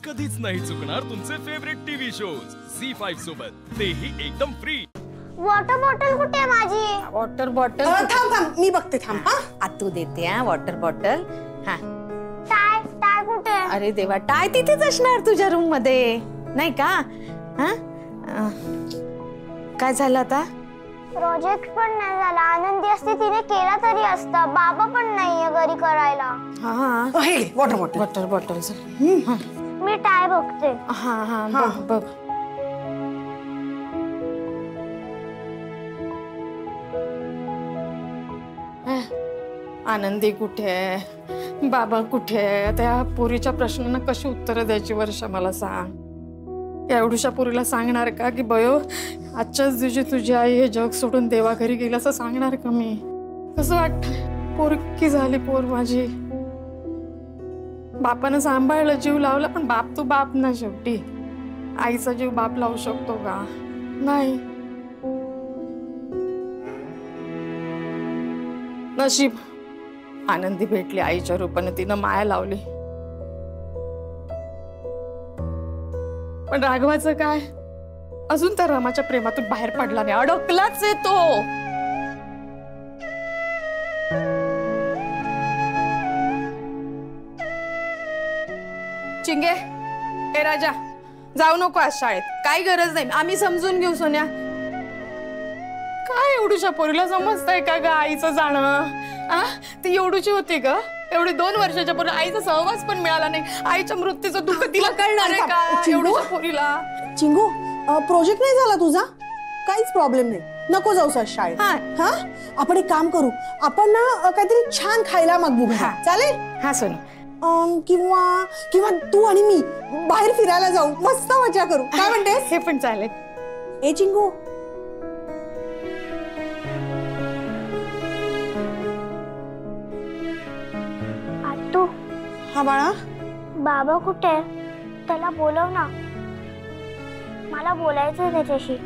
कधीच नाही चुकणार तुमचे फेवरेट टीव्ही शोज झी5 सोबत, तेही एकदम फ्री। वॉटर बॉटल कुठे माझी? वॉटर बॉटल थांब थांब मी बघते थांब। हा आतू देते हा वॉटर बॉटल। हा टाय टाय कुठे? अरे देवा, टाय तिथेच असणार तुझ्या रूम मध्ये नाही का? हा काय झालं आता? प्रोजेक्ट पण नाही झाला। आनंदी असते तिने केला तरी असता, बाबा पण नाहीये घरी करायला। हा हे वॉटर बॉटल वॉटर बॉटल। मी टाय बघते। हा हा बघ बघ। आनंदी कुठे आहे, बाबा कुठे आहे? त्या पोरीच्या प्रश्नांना कशी उत्तरं द्यायची वर्षा मला सांग। एवढ्याशा पोरीला सांगणार का की बयो आजच्याच दिवशी तुझी आई हे जग सोडून देवाघरी गेली असं सांगणार का मी? कसं वाटतं? पोरकी झाली पोर माझी, बापानं सांभाळलं जीव लावला, पण बाप तो बाप ना शेवटी। आईचा जीव बाप लावू शकतो का? नाही। नशीब आनंदी भेटली आईच्या रूपाने, तिनं माया लावली। पण राघवाचं काय? अजून तर रामाच्या प्रेमातून बाहेर पडला नाही, अडकलाच आहे तो। चिंगे ए राजा, जाऊ नको आज शाळेत, काही गरज नाही, आम्ही समजून घेऊ सोन्या। काय एवढूशा पोरीला समजतंय का ग आईचं जाणं? ती एवढूची होती ग, एवढी 2 वर्षाच्या पोरी, आईचा सहवास पण मिळाला नाही। आईच्या मृत्यूचं दुःख तिला कळणार आहे का एवढूशा पोरीला? चिंगू प्रोजेक्ट नाही झाला तुझा? काहीच प्रॉब्लेम नाही, नको जाऊस आज शाळेत। हा आपण एक काम करू, आपण ना काहीतरी छान खायला मागवू, चालेल? हा सोनू, किंवा किंवा तू आणि मी बाहेर फिरायला जाऊ, मस्त मजा करू, काय म्हणतेस? हे पण चालेल। ए चिंगू, आतू हा बाळा, बाबा कुठे? त्याला बोलव ना, मला बोलायचंय त्याच्याशी।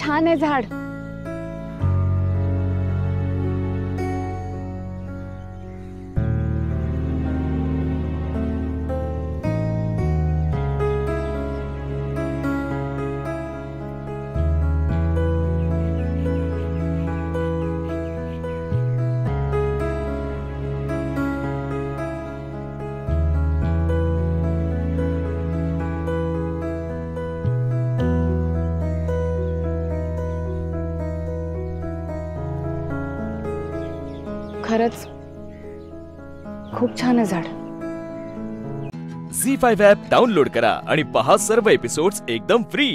छान आहे झाड। खरंच खूप छान आहे झाड। झी5 ॲप डाउनलोड करा आणि पहा सर्व एपिसोड्स एकदम फ्री।